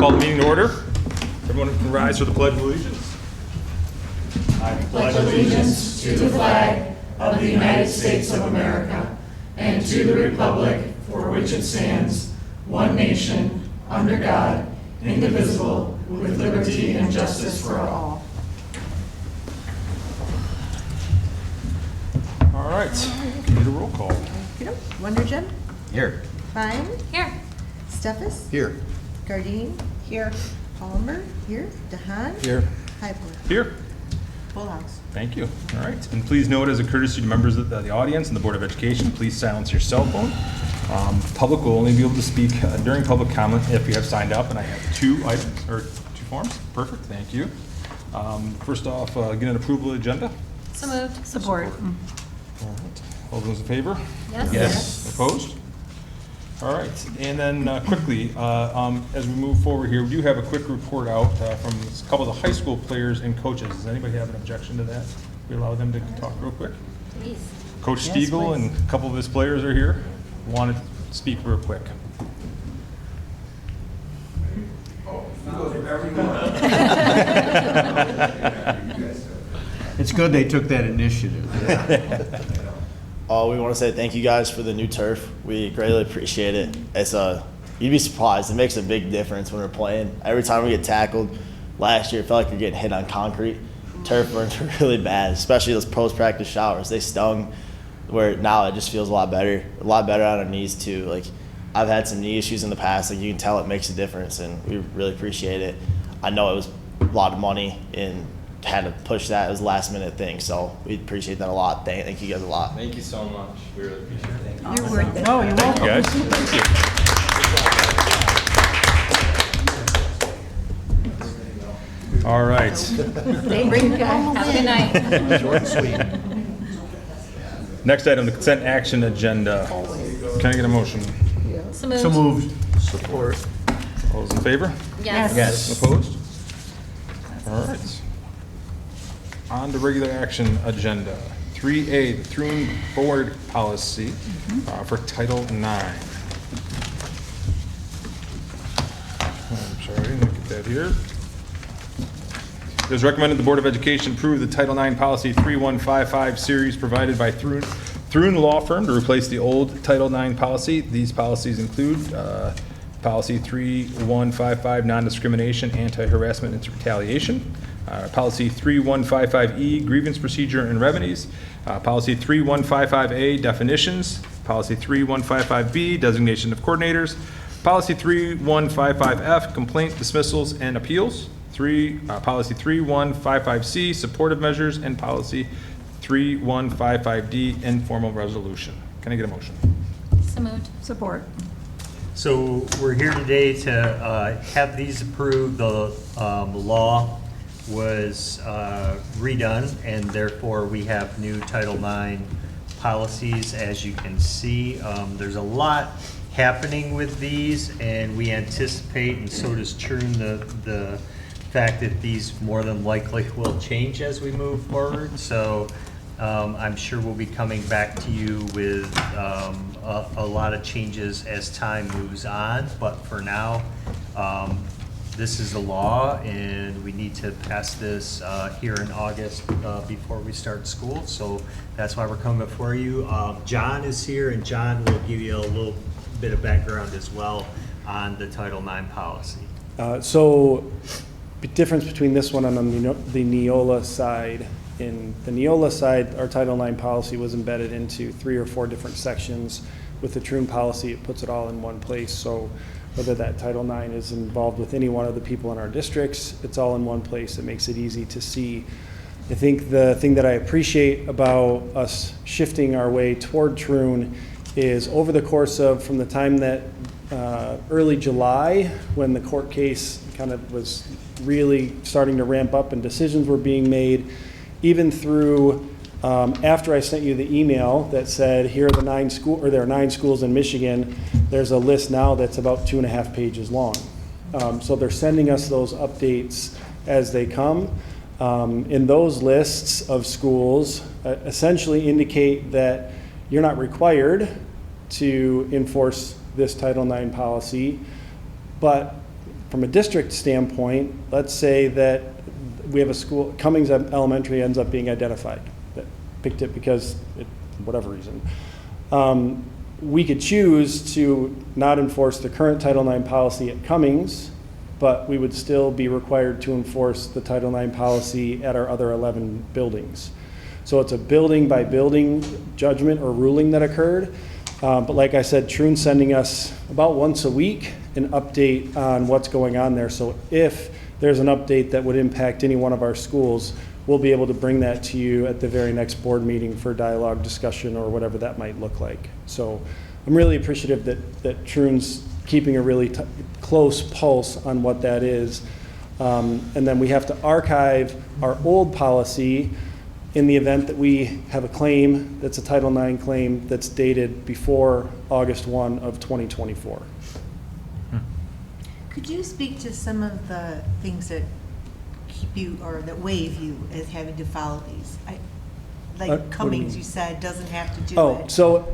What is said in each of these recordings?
call the meeting to order. Everyone can rise for the Pledge of Allegiance. I pledge allegiance to the flag of the United States of America and to the republic for which it stands, one nation, under God, indivisible, with liberty and justice for all. All right, need a roll call. Wondergen? Here. Fine? Here. Steffes? Here. Gardine? Here. Palmer? Here. DeHaan? Here. Highboy? Here. Full house. Thank you. All right, and please note as a courtesy to members of the audience and the Board of Education, please silence your cell phone. Public will only be able to speak during public comment if you have signed up, and I have two items, or two forms. Perfect, thank you. First off, get an approval of the agenda. So moved. Support. All right. All those in favor? Yes. Yes. Opposed? All right, and then quickly, as we move forward here, we do have a quick report out from a couple of the high school players and coaches. Does anybody have an objection to that? We allow them to talk real quick? Please. Coach Yes, Stiegel please. and a couple of his players are here. Wanted to speak real quick. It's good they took that initiative. We want to say thank you guys for the new turf. We greatly appreciate it. It's you'd be surprised. It makes a big difference when we're playing. Every time we get tackled, last year it felt like you're getting hit on concrete. Turf burns are really bad, especially those post-practice showers. They stung. Where now it just feels a lot better on our knees too. Like I've had some knee issues in the past. Like you can tell it makes a difference, and we really appreciate it. I know it was a lot of money and had to push that. It was a last minute thing, so we appreciate that a lot. Thank you guys a lot. Thank you so much. We really appreciate it. You're worth it. Thank you, guys. Thank you. All right. Bring it Have a good night. Short and sweet. Next item, the consent action agenda. Can I get a motion? So moved. So moved. Support. All those in favor? Yes. Yes. Opposed? All right. On to regular action agenda. 3A, the Throon Board Policy for Title IX. I'm sorry, look at that here. It is recommended the Board of Education approve the Title IX Policy 3155 series provided by Throon Law Firm to replace the old Title IX policy. These policies include Policy 3155, non-discrimination, anti-harassment, and retaliation. Policy 3155E, grievance procedure and remedies. Policy 3155A, definitions. Policy 3155B, designation of coordinators. Policy 3155F, complaint dismissals and appeals. Policy 3155C, supportive measures, and Policy 3155D, informal resolution. Can I get a motion? So moved. Support. So we're here today to have these approved. The law was redone, and therefore we have new Title IX policies. As you can see, there's a lot happening with these, and we anticipate, and so does Troon, the fact that these more than likely will change as we move forward. So I'm sure we'll be coming back to you with a lot of changes as time moves on. But for now, this is the law, and we need to pass this here in August before we start school. So that's why we're coming before you. John is here, and John will give you a little bit of background as well on the Title IX policy. So the difference between this one and on the Neola side, in the Neola side, our Title IX policy was embedded into 3 or 4 different sections. With the Troon policy, it puts it all in one place. So whether that Title IX is involved with any one of the people in our districts, it's all in one place. It makes it easy to see. I think the thing that I appreciate about us shifting our way toward Troon is over the course of, from the time that early July, when the court case kind of was really starting to ramp up and decisions were being made, even through after I sent you the email that said, here are the 9 there are 9 schools in Michigan, there's a list now that's about 2.5 pages long. So they're sending us those updates as they come. In those lists of schools essentially indicate that you're not required to enforce this Title IX policy, but from a district standpoint, let's say that we have a school, Cummings Elementary ends up being identified, that picked it because, whatever reason. We could choose to not enforce the current Title IX policy at Cummings, but we would still be required to enforce the Title IX policy at our other 11 buildings. So it's a building by building judgment or ruling that occurred. But like I said, Troon's sending us about once a week an update on what's going on there. So if there's an update that would impact any one of our schools, we'll be able to bring that to you at the very next board meeting for dialogue, discussion, or whatever that might look like. So I'm really appreciative that Troon's keeping a really close pulse on what that is. And then we have to archive our old policy in the event that we have a claim that's a Title IX claim that's dated before August 1 of 2024. Could you speak to some of the things that keep you, or that waive you as having to follow these? what Like do you Cummings, mean? you said, doesn't have to do Oh, it. so.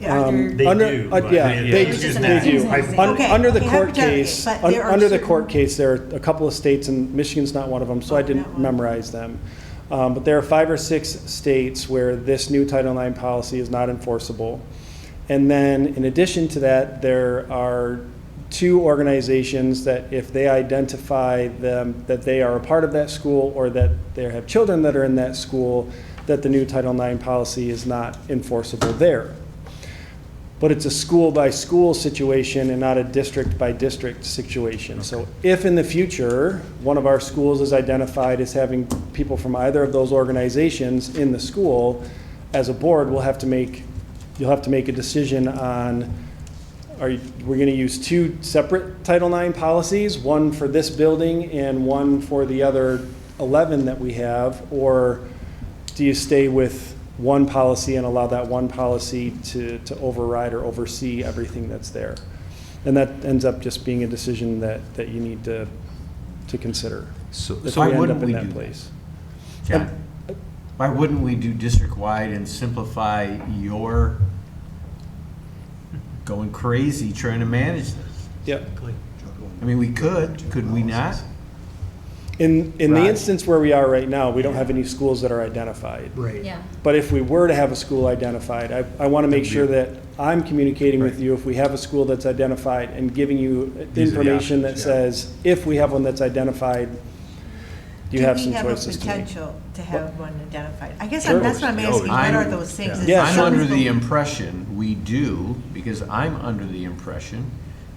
Are there- They under- do, Yeah, but they It's just an they do. example. Okay, Under the okay, court hypothetical, case, but there are under the certain- court case, there are a couple of states, and Michigan's not one of them, so I Oh, didn't not one. memorize them. But there are 5 or 6 states where this new Title IX policy is not enforceable. And then in addition to that, there are 2 organizations that if they identify them, that they are a part of that school or that they have children that are in that school, that the new Title IX policy is not enforceable there. But it's a school-by-school situation and not a district-by-district situation. So if in the future, one of our schools is identified as having people from either of those organizations in the school, as a board, you'll have to make a decision on, we're going to use 2 separate Title IX policies, one for this building and one for the other 11 that we have, or do you stay with one policy and allow that one policy to override or oversee everything that's there? And that ends up just being a decision that you need to consider. So if why we end wouldn't up in we that do that? place. John, why wouldn't we do district-wide and simplify your going crazy trying to manage this? Yeah. I mean, we could we not? In the Right. instance where we are right now, we don't have any schools that are identified. Right. Yeah. But if we were to have a school identified, I want to make sure that I'm communicating with you if we have a school that's identified and giving you These are the information that options, yeah. says, if we have one that's identified, you have some choices to Do we make. have a potential to have one identified? I guess Sure. that's what I'm asking, what are those things? Yeah, I'm sure. under the impression we do, because I'm under the impression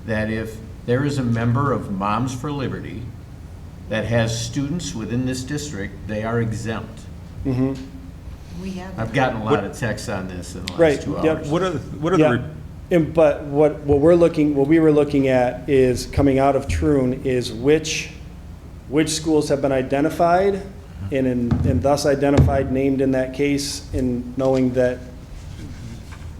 that if there is a member of Moms for Liberty that has students within this district, they are exempt. Mhm. We have. I've gotten a lot of texts on this in the Right, last 2 yep. hours. What are Yeah. the, But what we were looking at is, coming out of Troon, is which schools have been identified and thus identified, named in that case, and knowing that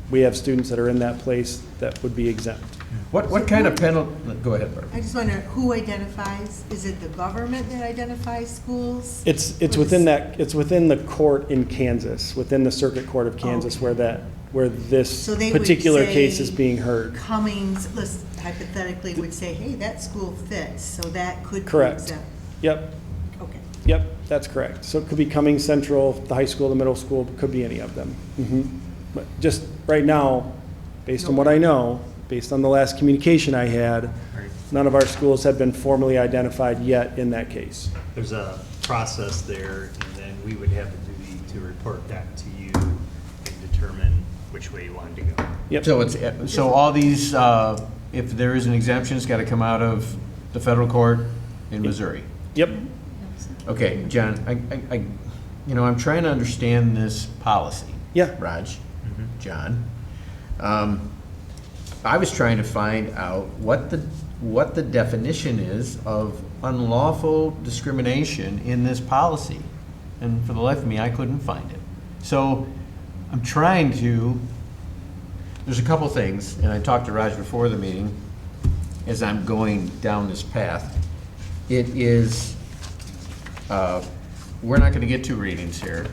we have students that are in that place that would be exempt. What kind of penalty, go ahead, Barbara. I just wonder, who identifies? Is it the government that identifies schools? It's within the court in Kansas, within the Circuit Court of Kansas, where this So they would particular say case is being heard. Cummings, let's hypothetically, would say, hey, that school fits, so that could be Correct. exempt. Yep, Okay. yep, that's correct. So it could be Cummings Central, the high school, the middle school, it could be any of them. But just right now, based on what I know, based on the last communication I had, Right. none of our schools have been formally identified yet in that case. There's a process there, and then we would have the duty to report back to you and determine which way you wanted to go. Yep. So all these, if there is an exemption, it's got to come out of the federal court in Missouri. Yep. Okay, John, I'm trying to understand this policy. Yeah. Raj, John. I was trying to find out what the definition is of unlawful discrimination in this policy. And for the life of me, I couldn't find it. So I'm trying to, there's a couple things, and I talked to Raj before the meeting, as I'm going down this path. It is, we're not going to get 2 readings here.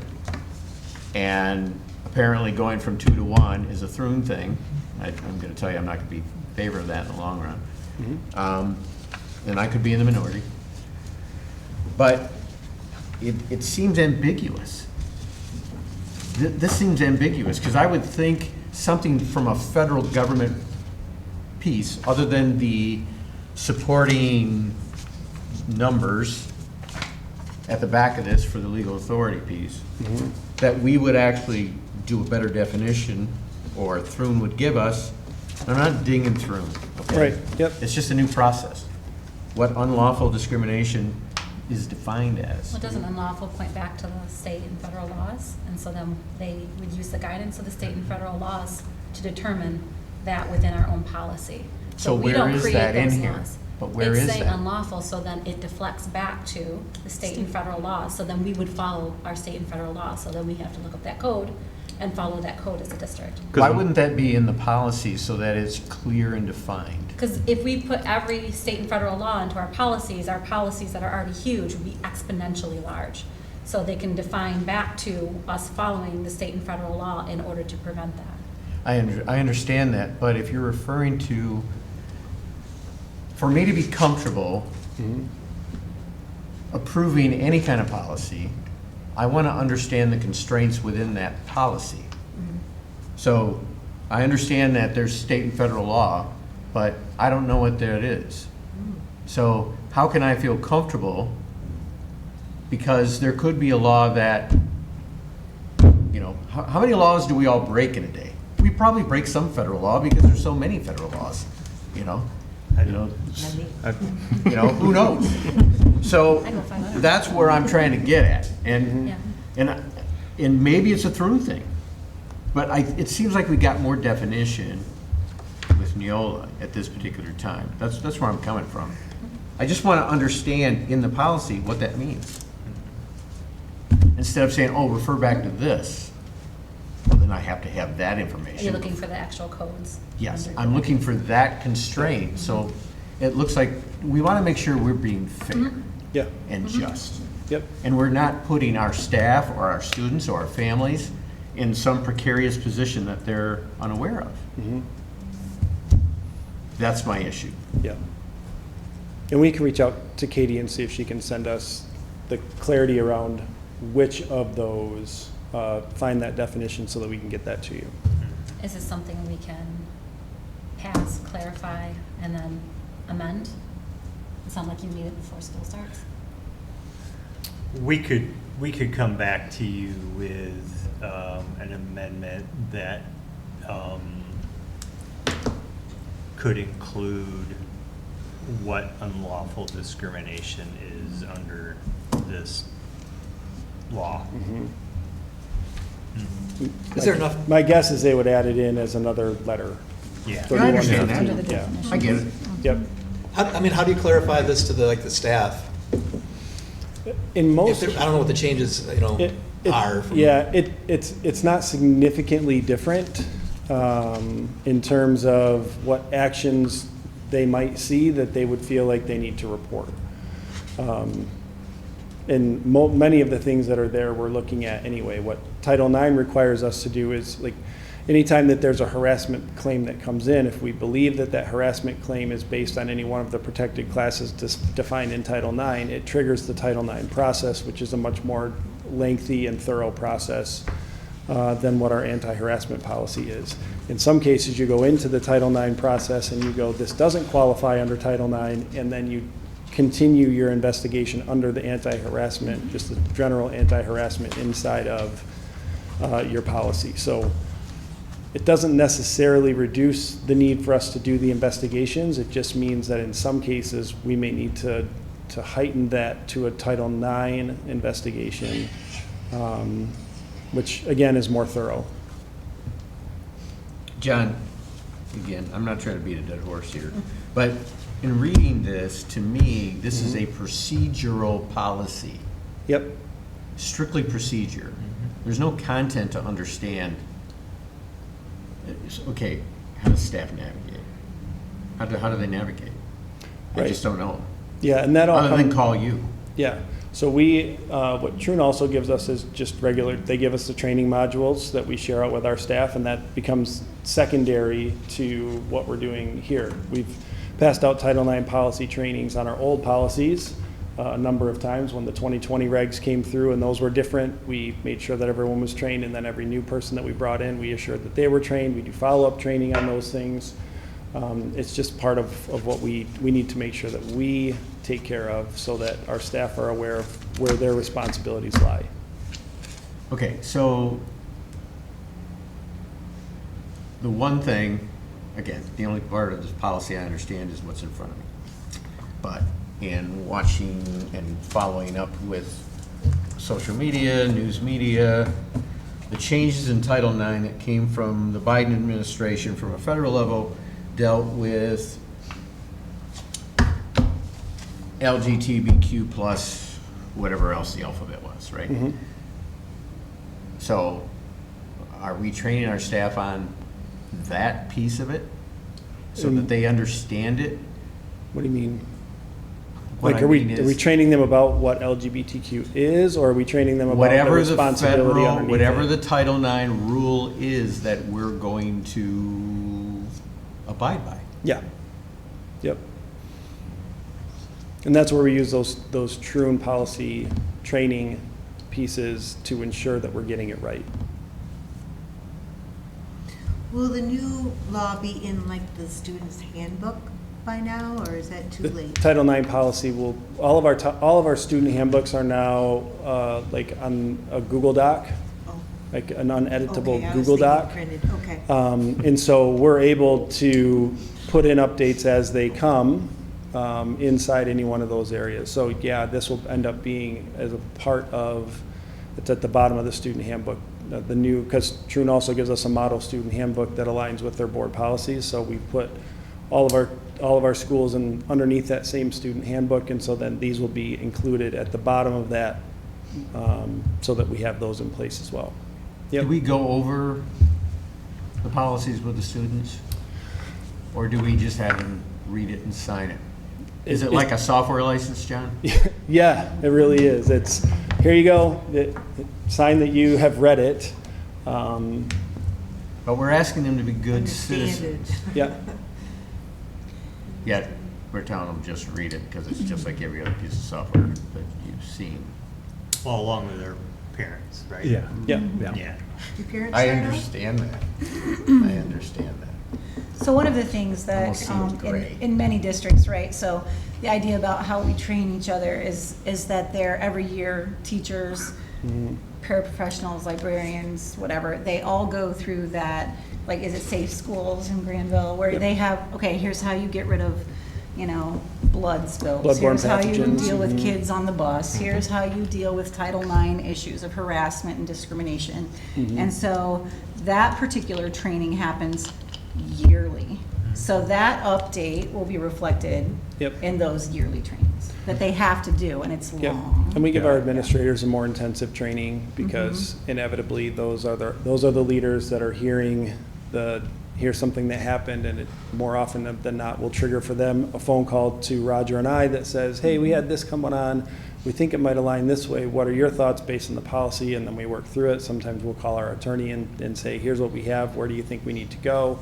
And apparently going from 2 to 1 is a Throon thing. I'm going to tell you I'm not going to be in favor of that in the long run. and I could be in the minority. But it seems ambiguous. This seems ambiguous, because I would think something from a federal government piece, other than the supporting numbers at the back of this for the legal authority piece, that we would actually do a better definition, or Thrun would give us. I'm not dinging Thrun, okay? Right, yep. It's just a new process. What unlawful discrimination is defined as. Well, doesn't unlawful point back to the state and federal laws? And so then they would use the guidance of the state and federal laws to determine that within our own policy. So we where don't is create that in those here? laws. But where is It's saying that? unlawful, so then it deflects back to the state and federal laws. So then we would follow our state and federal laws. So then we have to look up that code and follow that code as a district. Why wouldn't that be in the policy so that it's clear and defined? Because if we put every state and federal law into our policies that are already huge would be exponentially large. So they can define back to us following the state and federal law in order to prevent that. I understand that, but if you're referring to, for me to be comfortable approving any kind of policy, I want to understand the constraints within that policy. So I understand that there's state and federal law, but I don't know what that is. So how can I feel comfortable? Because there could be a law that, you know, how many laws do we all break in a day? We probably break some federal law because there's so many federal laws, you know? Who knows? So I go 500. that's where I'm trying to get at. Yeah. And maybe it's a through thing, but it seems like we got more definition with Neola at this particular time. That's where I'm coming from. I just want to understand in the policy what that means. Instead of saying, oh, refer back to this, well, then I have to have that information. Are you looking for the actual codes? Yes, I'm looking for that constraint, so it looks like we want to make sure we're being fair Yeah, and just. yep. And we're not putting our staff or our students or our families in some precarious position that they're unaware of. That's my issue. Yeah. And we can reach out to Katie and see if she can send us the clarity around which of those find that definition so that we can get that to you. Is this something we can pass, clarify, and then amend? It sounds like you need it before school starts. We could come back to you with an amendment that could include what unlawful discrimination is under this law. Is there enough? My guess is they would add it in as another letter. Yeah. I understand 3115, that. yeah. I get it. Yep. How do you clarify this to the staff? In most. I don't know what the changes, It- are. Yeah, it's not significantly different in terms of what actions they might see that they would feel like they need to report. And many of the things that are there, we're looking at anyway. What Title IX requires us to do is, like, anytime that there's a harassment claim that comes in, if we believe that that harassment claim is based on any one of the protected classes defined in Title IX, it triggers the Title IX process, which is a much more lengthy and thorough process than what our anti-harassment policy is. In some cases, you go into the Title IX process and you go, this doesn't qualify under Title IX, and then you continue your investigation under the anti-harassment, just the general anti-harassment inside of your policy. So it doesn't necessarily reduce the need for us to do the investigations. It just means that in some cases, we may need to heighten that to a Title IX investigation, which again is more thorough. John, again, I'm not trying to beat a dead horse here, but in reading this, to me, this is a procedural policy, Yep. strictly procedure. There's no content to understand. Okay, how does staff navigate? How do they navigate? I Right. just don't know. Yeah, and that all Other than comes- call you. Yeah, so we, what Troon also gives us is just regular, they give us the training modules that we share out with our staff, and that becomes secondary to what we're doing here. passed out Title IX policy trainings on our old policies a number of times. When the 2020 regs came through and those were different, we made sure that everyone was trained, and then every new person that we brought in, we assured that they were trained. We do follow-up training on those things. It's just part of what we need to make sure that we take care of so that our staff are aware of where their responsibilities lie. Okay, so the one thing, again, the only part of this policy I understand is what's in front of me. But in watching and following up with social media, news media, the changes in Title IX that came from the Biden administration from a federal level dealt with LGBTQ plus whatever else the alphabet was, right? Mhm. So are we training our staff on that piece of it so that they understand it? What do you mean? What Like, I are we mean is- training them about what LGBTQ is, or are we training them about the Whatever the responsibility federal, underneath whatever it? the Title IX rule is that we're going to abide by. Yeah. Yep. And that's where we use those true and policy training pieces to ensure that we're getting it right. Will the new law be in like the student's handbook by now, or is that too The late? Title IX policy will, all of our student handbooks are now like on a Google Doc, Oh, like an uneditable okay, I was Google thinking Doc. printed, okay. And so we're able to put in updates as they come inside any one of those areas. So yeah, this will end up being as a part of, it's at the bottom of the student handbook, the new, because Troon also gives us a model student handbook that aligns with their board policies. So we put all of our schools in underneath that same student handbook, and so then these will be included at the bottom of that, so that we have those in place as well. Yep. Do we go over the policies with the students? Or do we just have them read it and sign it? Is it like a software license, John? Yeah, it really is. It's, here you go, sign that you have read it. But we're asking them to be good Understand citizens. it. Yeah, Yet, we're telling them just read it because it's just like every other piece of software that you've seen. Well, along with their parents, right? yeah. Yeah. Do parents I sign off? understand that. I understand that. So one of the things that, Almost seems gray. in many districts, right, so the idea about how we train each other is that they're every year, teachers, paraprofessionals, librarians, whatever, they all go through that, like, is it Safe Schools in Granville, where Yep. they have, okay, here's how you get rid of, blood spills. Bloodborne Here's how you pathogens. deal with Mhm. kids on the bus. Here's how you deal with Title IX issues of harassment and discrimination. And so that particular training happens yearly. So that update will be reflected Yep. in those yearly trainings that they have to do, and it's Yep. long. And we give our administrators a more intensive training because inevitably those are the leaders that are hearing here's something that happened, and it more often than not will trigger for them a phone call to Roger and I that says, hey, we had this coming on. We think it might align this way. What are your thoughts based on the policy? And then we work through it. Sometimes we'll call our attorney and say, here's what we have. Where do you think we need to go?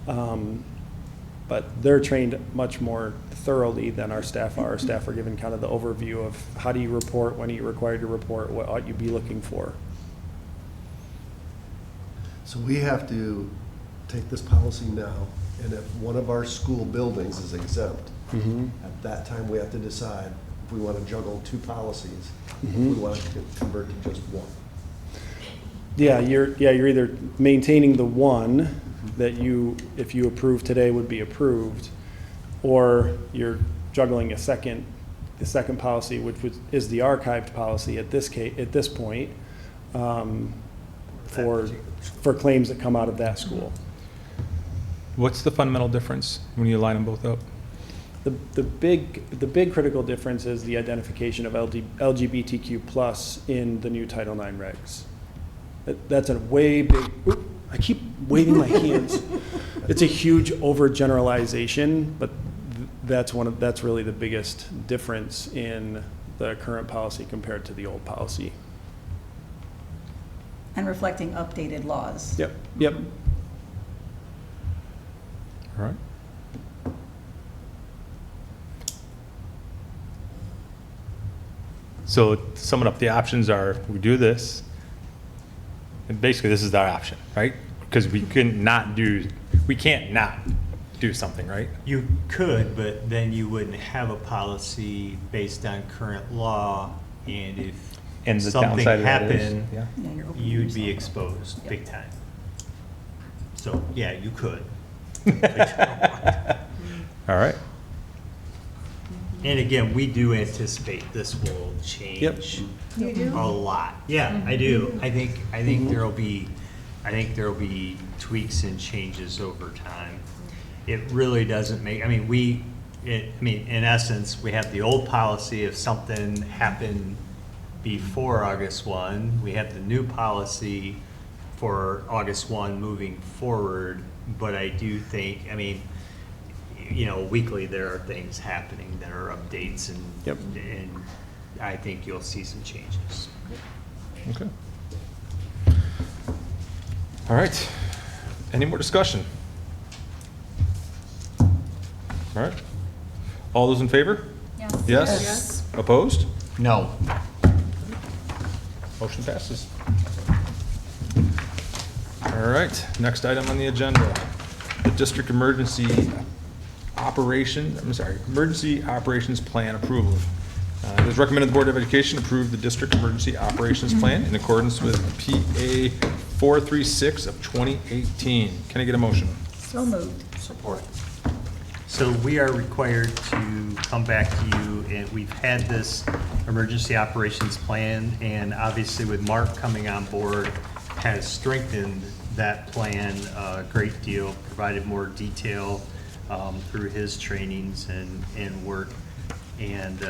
But they're trained much more thoroughly than our staff are. Our staff are given kind of the overview of how do you report, when are you required to report, what ought you be looking for. So we have to take this policy now, and if one of our school buildings is exempt, at that time, we have to decide if we want to juggle two policies, if we want to convert to just one. Yeah, you're either maintaining the one that if you approve today would be approved, or you're juggling the second policy, which is the archived policy at this point, for claims that come out of that school. What's the fundamental difference when you line them both up? The big critical difference is the identification of LGBTQ plus in the new Title IX regs. That's a way big, I keep waving my hands. It's a huge overgeneralization, but that's really the biggest difference in the current policy compared to the old policy. And reflecting updated laws. Yep. All right. So to sum it up, the options are, we do this, and basically this is our option, right? Because we can't not do something, right? You could, but then you wouldn't have a policy based on current law, and if And the something downside of that is, happened, yeah. Yeah, you're opening you'd be yourself up. exposed big time. So, yeah, you could. All right. And again, we do anticipate this will change You do? a lot. Yeah, I do. I think there'll be tweaks and changes over time. It really doesn't make, in essence, we have the old policy. If something happened before August 1, we have the new policy for August 1 moving forward. But I do think, weekly there are things happening that are updates, and I think you'll see some changes. Okay. All right. Any more discussion? All right. All those in favor? Yes. Yes? Opposed? No. Motion passes. All right, next item on the agenda, the district emergency operations plan approval. It is recommended the Board of Education approve the district emergency operations plan in accordance with PA 436 of 2018. Can I get a motion? So moved. Support. So we are required to come back to you, and we've had this emergency operations plan, and obviously with Mark coming on board, has strengthened that plan a great deal, provided more detail through his trainings and work. And,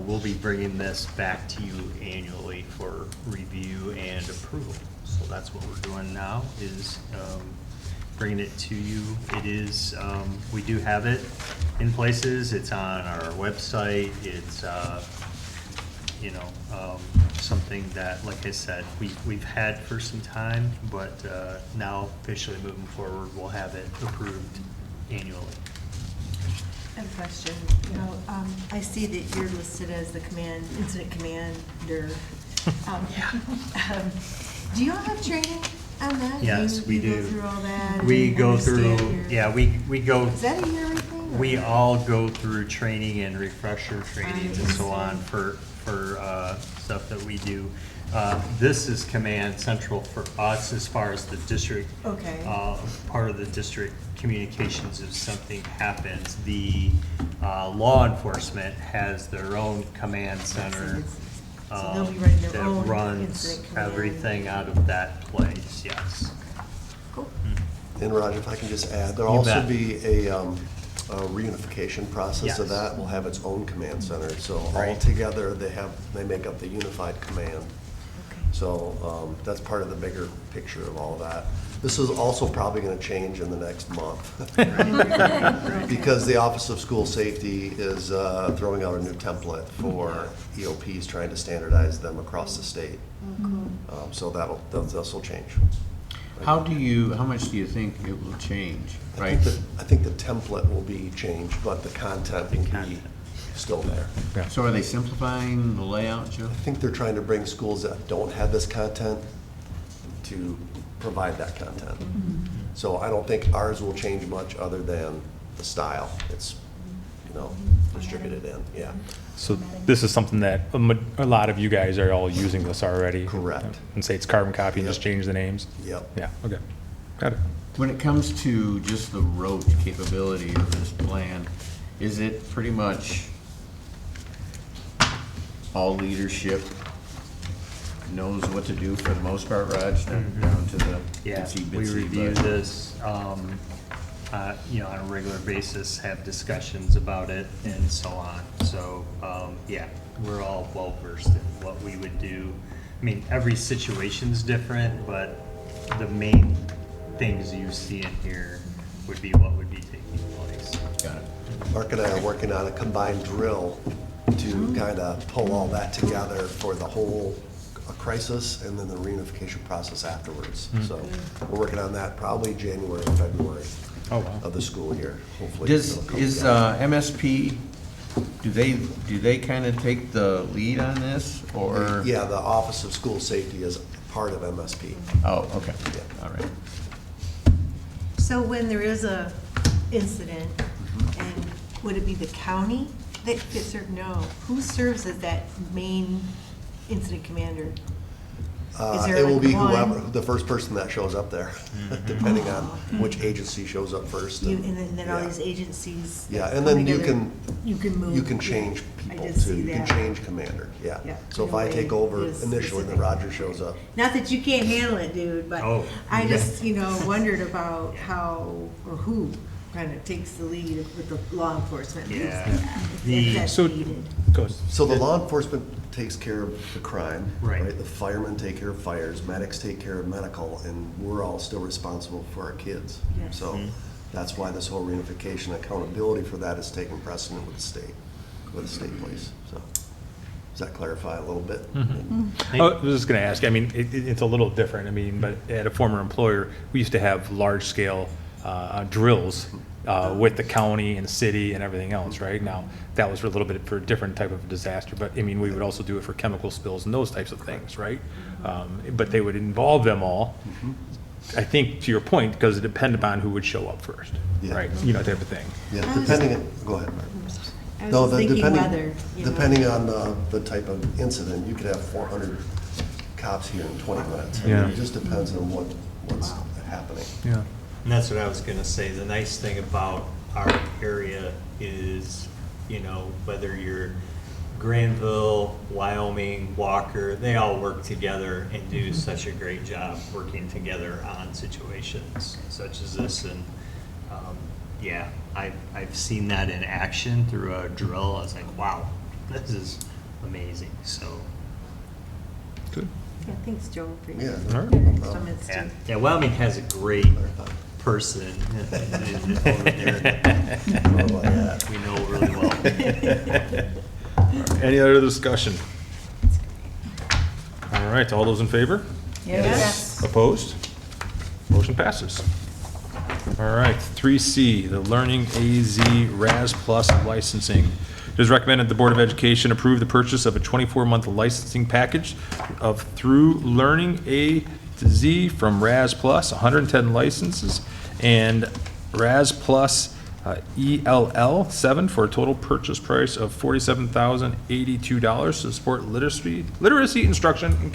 we'll be bringing this back to you annually for review and approval. So that's what we're doing now, is bringing it to you. It is, we do have it in places. It's on our website. It's, something that, like I said, we've had for some time, but now officially moving forward, we'll have it approved annually. I have a question. I see that you're listed as the incident commander. Do you all have training on that? Yes, we do. You go through all that? We and go through, understand your- we go. Is that a yearly thing? or- We all go through training and refresher trainings and so on for stuff that we do. This is command central for us as far as the district. Okay. Part of the district communications if something happens. The law enforcement has their own command center. So they'll be running their that own runs incident command. everything out of that place, yes. Cool. And Roger, if I can just add, there'll You also bet. be a reunification process of Yes. that. Will have its own command center. So Right. all together, they make up the unified command. Okay. So that's part of the bigger picture of all that. This is also probably going to change in the next month. Because the Office of School Safety is throwing out a new template for EOPs, trying to standardize them across the state. So this will change. How much do you think it will change, right? I think the template will be changed, but the content will be still there. So are they simplifying the layout, Joe? I think they're trying to bring schools that don't have this content to provide that content. So I don't think ours will change much other than the style. It's, distributed in, yeah. So this is something that a lot of you guys are all using this already? Correct. And say it's carbon copy and just Yep. change the names? Yep. Yeah, okay. Got it. When it comes to just the rote capability of this plan, is it pretty much all leadership knows what to do for the most part, Raj, down to the Yeah, itsy we bitsy, review but- this, on a regular basis, have discussions about it and so on. So, we're all well versed in what we would do. Every situation's different, but the main things you see in here would be what would be taking place. Got it. Mark and I are working on a combined drill to kind of pull all that together for the whole crisis and then the reunification process afterwards. So we're working on that probably January, February Oh, wow. of the school year, hopefully. Is it'll come together. MSP do they kind of take the lead on this, or? Yeah, the Office of School Safety is part of MSP. Oh, okay, Yeah. all right. So when there is a incident, and would it be the county that gets served? No. Who serves as that main incident commander? Is there It will like be one? whoever, the first person that shows up there, depending on which agency shows up first. And then all yeah. these agencies. Yeah, and come then you together. can, You can move. you can change I people just too. see You can that. change commander, yeah. Yeah, So if in a I way take over is initially, then specific. Roger shows up. Not that you can't handle it, dude, but Oh, I just, wondered about how, or who kind of takes the lead with the law enforcement. Yeah. If that's So- needed. Goes. So the law enforcement takes care of the crime, Right. right? The firemen take care of fires, medics take care of medical, and we're all still responsible for our kids. Yes. So that's why this whole reunification accountability for that is taking precedent with the state police, so. Does that clarify a little bit? I was just going to ask, I mean, it's a little different, I mean, but at a former employer, we used to have large-scale drills with the county and city and everything else, right? Now, that was for a little bit for a different type of disaster, but, I mean, we would also do it for chemical spills and those types of things, right? But they would involve them all, I think, to your point, because it depended upon who would show up first, Yeah. right? Type of thing. Yeah, depending, go ahead, Mark. I was No, just thinking depending, whether, depending on the type of incident, you could have 400 cops here in 20 minutes. I mean, Yeah. It just depends on what's happening. Yeah. And that's what I was gonna say. The nice thing about our area is, whether you're Grandville, Wyoming, Walker, they all work together and do such a great job working together on situations such as this. And, yeah, I've seen that in action through a drill. I was like, wow, this is amazing. So, Good. Yeah, thanks, Joe, for Yeah. your All right. comments yeah, too. yeah, Wyoming has a great person over there that we know really well. Any other discussion? All right, all those in favor? Yes. Opposed? Motion passes. All right, 3C, the Learning AZ RAS Plus licensing. It is recommended the Board of Education approve the purchase of a 24-month licensing package of through Learning A to Z from RAS Plus, 110 licenses, and RAS Plus ELL 7 for a total purchase price of $47,082 to support literacy instruction in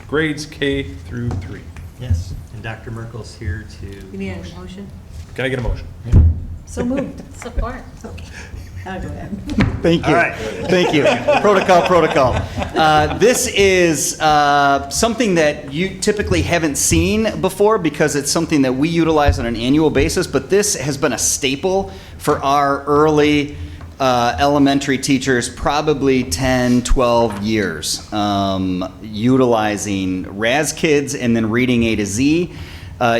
grades K through 3. Yes, and Dr. Merkel's here to. You need a motion? Can I get a motion? So moved. Support. Okay. I'll go ahead. Thank you. All right. Thank you. Protocol. This is something that you typically haven't seen before because it's something that we utilize on an annual basis, but this has been a staple for our early elementary teachers, probably 10, 12 years, utilizing RAS Kids and then reading A to Z.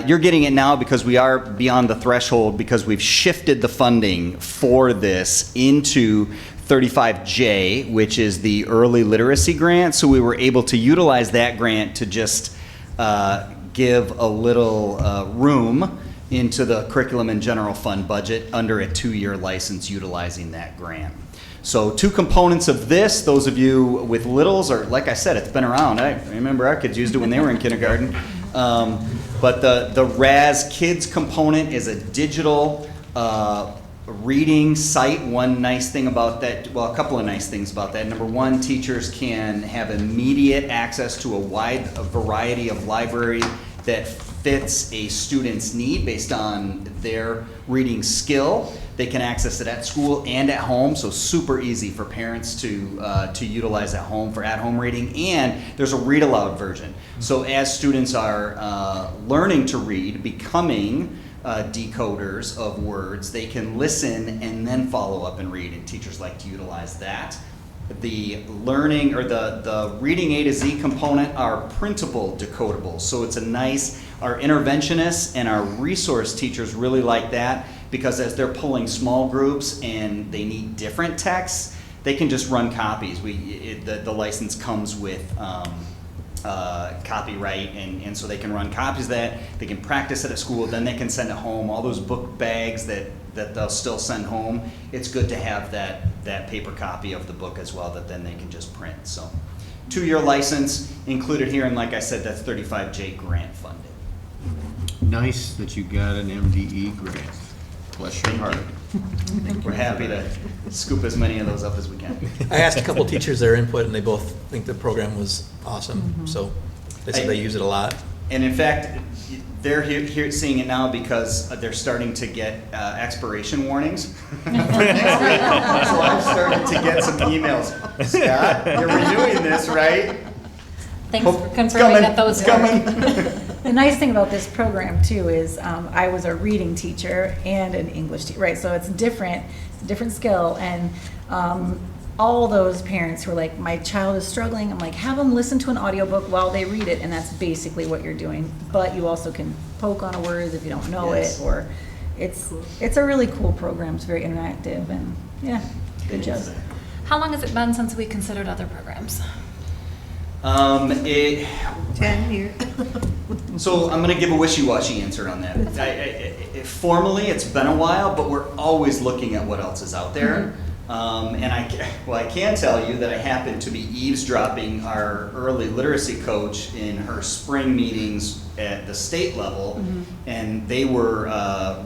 You're getting it now because we are beyond the threshold because we've shifted the funding for this into 35J, which is the early literacy grant. So we were able to utilize that grant to just give a little room into the curriculum and general fund budget under a 2-year license utilizing that grant. So 2 components of this, those of you with littles, or like I said, it's been around. I remember our kids used it when they were in kindergarten. But the RAS Kids component is a digital reading site. One nice thing about that, well, a couple of nice things about that. Number one, teachers can have immediate access to a wide variety of library that fits a student's need based on their reading skill. They can access it at school and at home, so super easy for parents to utilize at home for at-home reading. And there's a read aloud version. So as students are learning to read, becoming decoders of words, they can listen and then follow up and read, and teachers like to utilize that. The learning or the reading A to Z component are printable decodable. So it's a nice, our interventionists and our resource teachers really like that because as they're pulling small groups and they need different texts, they can just run copies. The license comes with copyright, and so they can run copies of that. They can practice it at school, then they can send it home. All those book bags that that they'll still send home, it's good to have that paper copy of the book as well that then they can just print. So 2-year license included here, and like I said, that's 35J grant funded. Nice that you got an MDE grant. Bless your heart. We're happy to scoop as many of those up as we can. I asked a couple teachers their input, and they both think the program was awesome, so they said they use it a lot. And in fact, they're here seeing it now because they're starting to get expiration warnings. So I've started to get some emails. Scott, you're renewing this, right? Thanks Hope for it's confirming coming. that those It's work. coming. The nice thing about this program too is I was a reading teacher and an English teacher, right? So it's different skill. And all those parents who are like, my child is struggling, I'm like, have them listen to an audiobook while they read it, and that's basically what you're doing. But you also can poke on a word if you don't know Yes. it, or it's a really cool program. It's very interactive, and yeah, good job. How long has it been since we considered other programs? 10 years. So I'm going to give a wishy-washy answer on that. Formally, it's been a while, but we're always looking at what else is out there. And I can tell you that I happened to be eavesdropping our early literacy coach in her spring meetings at the state level, and they were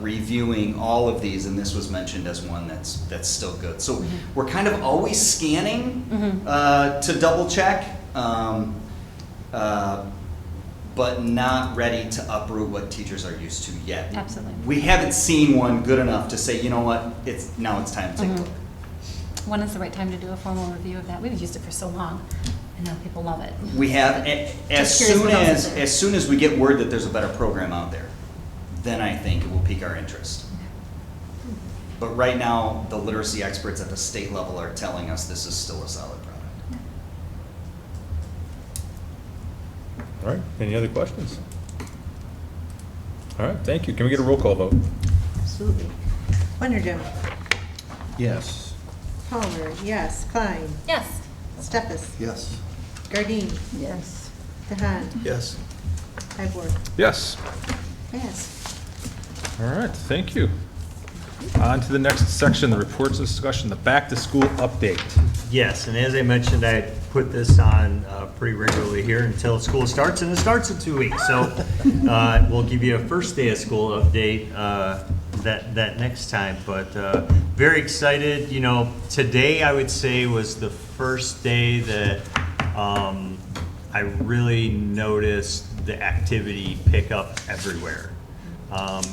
reviewing all of these, and this was mentioned as one that's still good. So we're kind of always scanning to double check. But not ready to uproot what teachers are used to yet. Absolutely. We haven't seen one good enough to say, you know what, now it's time to take a look. When is the right time to do a formal review of that? We've used it for so long, and now people love it. We have, as Just curious what else is there. as soon as we get word that there's a better program out there, then I think it will pique our interest. But right now, the literacy experts at the state level are telling us this is still a solid product. All right, any other questions? All right, thank you. Can we get a roll call vote? Absolutely. Wonderdam, Yes. Palmer, yes. Klein, Yes. Stefas, Yes. Gardine, Yes. Dahan, Yes. Ivor. Yes. Yes. All right, thank you. On to the next section, the reports and discussion, the back-to-school update. Yes, and as I mentioned, I put this on pretty regularly here until school starts, and it starts in 2 weeks. So we'll give you a first day of school update that next time. But very excited. You know, today I would say was the first day that I really noticed the activity pick up everywhere.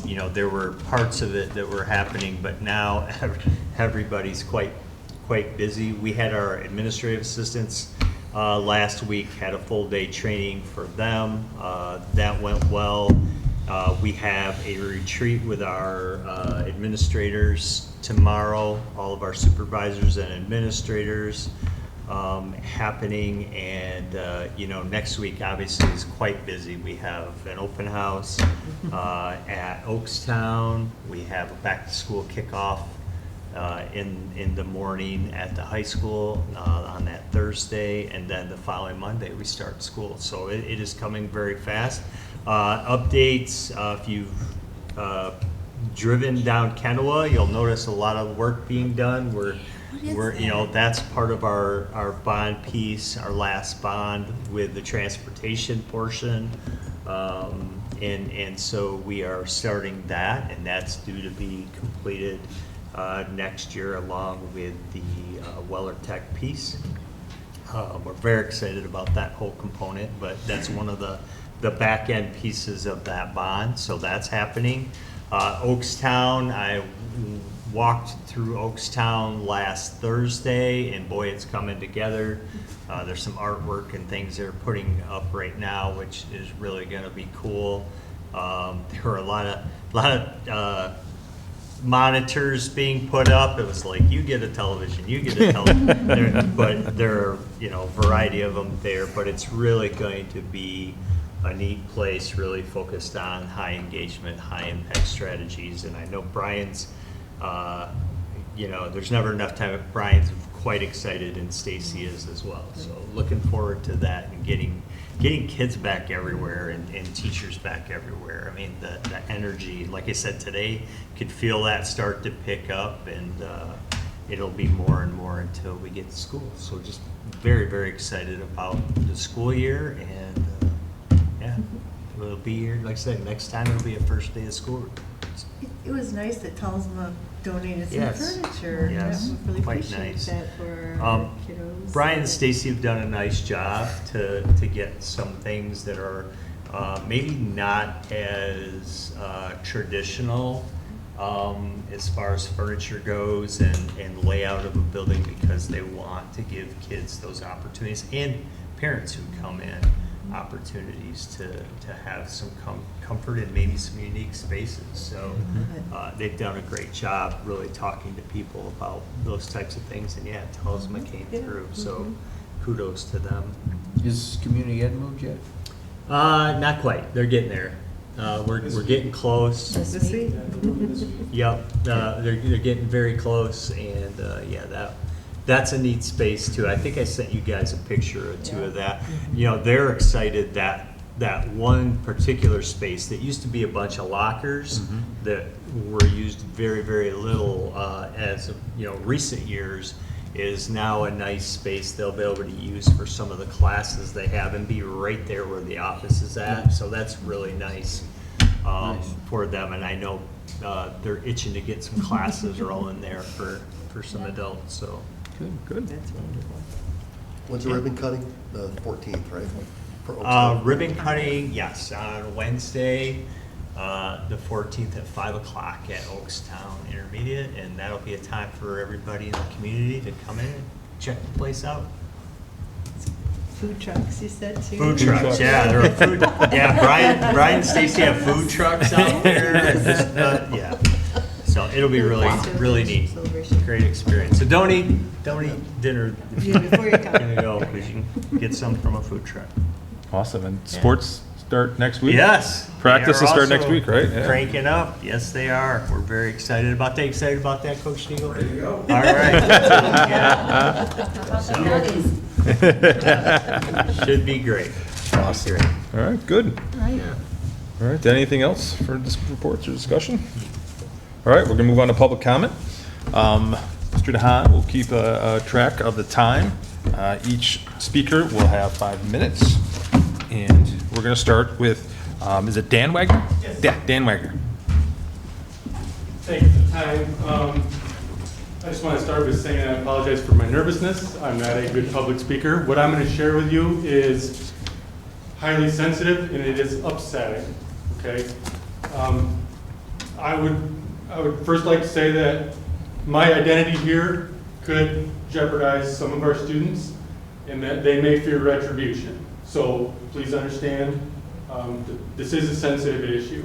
You know, there were parts of it that were happening, but now everybody's quite busy. We had our administrative assistants last week, had a full day training for them. That went well. We have a retreat with our administrators tomorrow, all of our supervisors and administrators happening, and you know, next week obviously is quite busy. We have an open house at Oakstown. We have a back to school kickoff in the morning at the high school on that Thursday, and then the following Monday we start school. So it is coming very fast. Updates, if you've driven down Kennewa, you'll notice a lot of work being done. We're you know, that's part of our bond piece, our last bond with the transportation portion. And so we are starting that, and that's due to be completed next year along with the Weller Tech piece. We're very excited about that whole component, but that's one of the back end pieces of that bond, so that's happening. Oakstown, I walked through Oakstown last Thursday, and boy, it's coming together. There's some artwork and things they're putting up right now, which is really going to be cool. There were a lot of monitors being put up. It was like, you get a television, you get a television. But there are, you know, a variety of them there, but it's really going to be a neat place, really focused on high engagement, high impact strategies. And I know Brian's, you know, there's never enough time. Brian's, of quite excited, and Stacy is as well. So looking forward to that and getting kids back everywhere and teachers back everywhere. I mean, the energy, like I said today, could feel that start to pick up, and it'll be more and more until we get to school. So just very, very excited about the school year, and yeah, we'll be here. Like I said, next time it'll be a first day of school. It was nice that Talisman donated some Yes. furniture. Yes. Yeah, we really Quite appreciate nice. that for our kiddos. Brian and Stacy have done a nice job to get some things that are maybe not as traditional as far as furniture goes and layout of a building, because they want to give kids those opportunities, and parents who come in opportunities to have some comfort and maybe some unique spaces. So they've done a great job really talking to people about those types of things, and yeah, Talisman came through, so kudos to them. Is community ed moved yet? Not quite, they're getting there. We're getting close. This week? Yep, they're getting very close, and yeah, that's a neat space too. I think I sent you guys a picture or two of that. You know, they're excited that one particular space that used to be a bunch of lockers that were used very, very little as of, recent years, is now a nice space they'll be able to use for some of the classes they have and be right there where the office is at. So that's really nice for them, and I know they're itching to get some classes rolling there for some adults. So Good. That's wonderful. When's the ribbon cutting? The 14th, right? For Oakstown? ribbon cutting, yes, on Wednesday, the 14th at 5 o'clock at Oakstown Intermediate, and that'll be a time for everybody in the community to come in and check the place out. Food trucks, you said too? Food trucks, yeah, there are food, yeah, Brian and Stacy have food trucks out there, and just, yeah. So it'll be really neat, Celebration. great experience. So don't eat dinner if Yeah, before you come. you're gonna go, because you can get some from a food truck. Awesome. And sports start next week? Yes. Practice they will are start next also week, right? Yeah. Cranking up. Yes, they are. We're very excited about that. Excited about that, Coach Stiegel? Ready to go. All right. Yeah. Should be great. Awesome. All right, good. All right, anything else for this reports or discussion? All right, we're gonna move on to public comment. Mr. DeHaan will keep a track of the time. Each speaker will have 5 minutes. And we're gonna start with, is it Dan Wagner? Yes. Yeah, Dan Wagner. Thank you for the time. I just want to start with saying I apologize for my nervousness. I'm not a good public speaker. What I'm going to share with you is highly sensitive and it is upsetting. Okay. I would first like to say that my identity here could jeopardize some of our students, and that they may fear retribution. So please understand, this is a sensitive issue.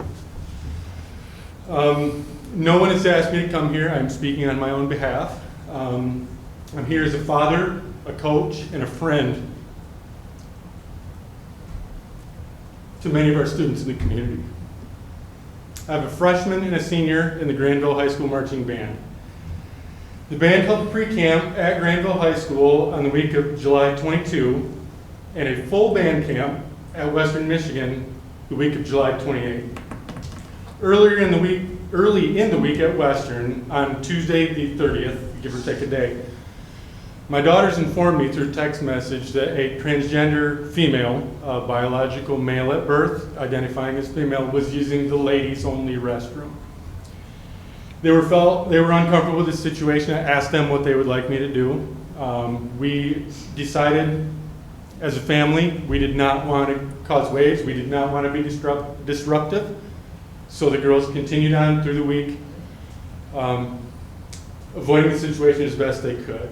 No one has asked me to come here. I'm speaking on my own behalf. I'm here as a father, a coach, and a friend to many of our students in the community. I have a freshman and a senior in the Grandville High School marching band. The band held a pre-camp at Grandville High School on the week of July 22, and a full band camp at Western Michigan the week of July 28. Early in the week at Western, on Tuesday the 30th, give or take a day, my daughters informed me through text message that a transgender female, biological male at birth, identifying as female, was using the ladies only restroom. They were uncomfortable with the situation. I asked them what they would like me to do. We decided as a family, we did not want to cause waves. We did not want to be disruptive. So the girls continued on through the week, avoiding the situation as best they could.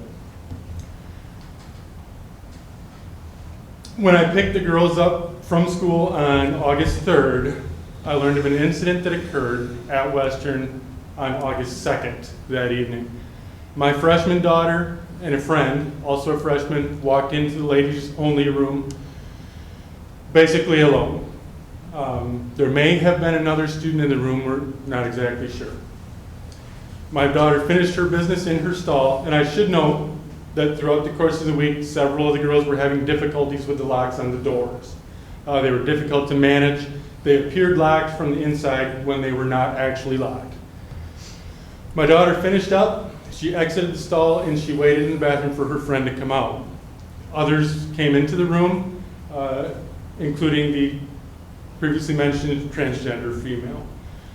When I picked the girls up from school on August 3rd, I learned of an incident that occurred at Western on August 2nd that evening. My freshman daughter and a friend, also a freshman, walked into the ladies only room basically alone. There may have been another student in the room, we're not exactly sure. My daughter finished her business in her stall, and I should note that throughout the course of the week, several of the girls were having difficulties with the locks on the doors. They were difficult to manage. They appeared locked from the inside when they were not actually locked. My daughter finished up, she exited the stall, and she waited in the bathroom for her friend to come out. Others came into the room, including the previously mentioned transgender female.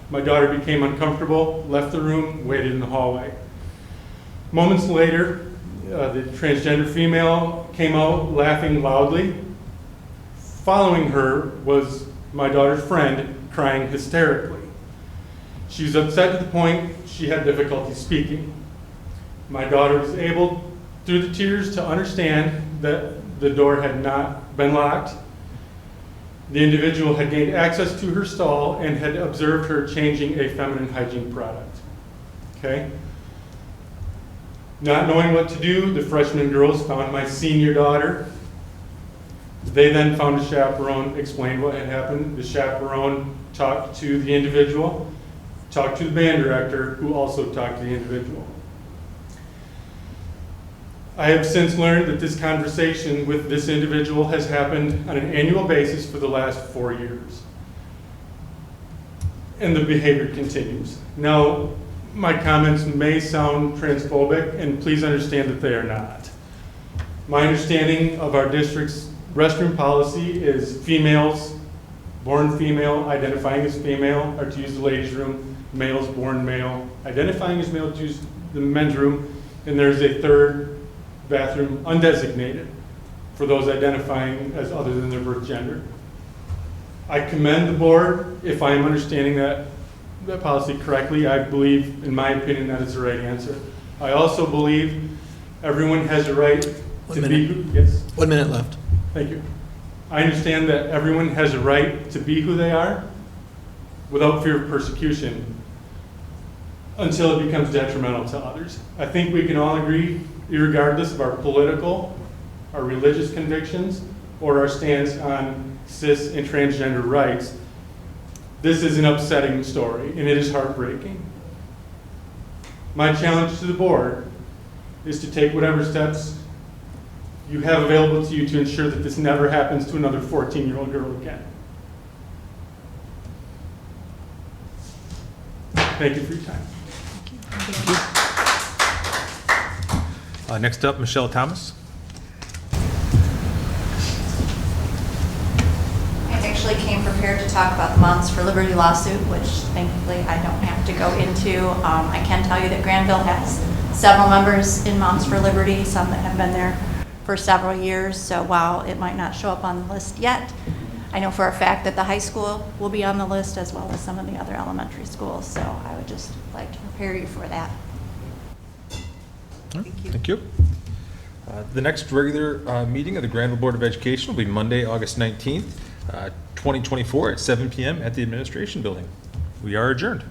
My daughter became uncomfortable, left the room, waited in the hallway. Moments later, the transgender female came out laughing loudly. Following her was my daughter's friend crying hysterically. She was upset to the point she had difficulty speaking. My daughter was able, through the tears, to understand that the door had not been locked. The individual had gained access to her stall and had observed her changing a feminine hygiene product. Okay? Not knowing what to do, the freshman girls found my senior daughter. They then found a chaperone, explained what had happened. The chaperone talked to the individual, talked to the band director, who also talked to the individual. I have since learned that this conversation with this individual has happened on an annual basis for the last 4 years. And the behavior continues. Now, my comments may sound transphobic, and please understand that they are not. My understanding of our district's restroom policy is females born female, identifying as female, are to use the ladies' room. Males born male, identifying as male, to use the men's room. And there's a third bathroom undesignated for those identifying as other than their birth gender. I commend the board if I am understanding that policy correctly. I believe, in my opinion, that is the right answer. I also believe everyone has a right to be who, yes? 1 minute left. Thank you. I understand that everyone has a right to be who they are without fear of persecution until it becomes detrimental to others. I think we can all agree, regardless of our political, our religious convictions, or our stance on cis and transgender rights, this is an upsetting story, and it is heartbreaking. My challenge to the board is to take whatever steps you have available to you to ensure that this never happens to another 14-year-old girl again. Thank you for your time. Next up, Michelle Thomas. I actually came prepared to talk about the Moms for Liberty lawsuit, which thankfully I don't have to go into. I can tell you that Grandville has several members in Moms for Liberty, some that have been there for several years. So while it might not show up on the list yet, I know for a fact that the high school will be on the list as well as some of the other elementary schools. So I would just like to prepare you for that. Thank you. The next regular meeting of the Grandville Board of Education will be Monday, August 19th, 2024 at 7 p.m. at the Administration Building. We are adjourned.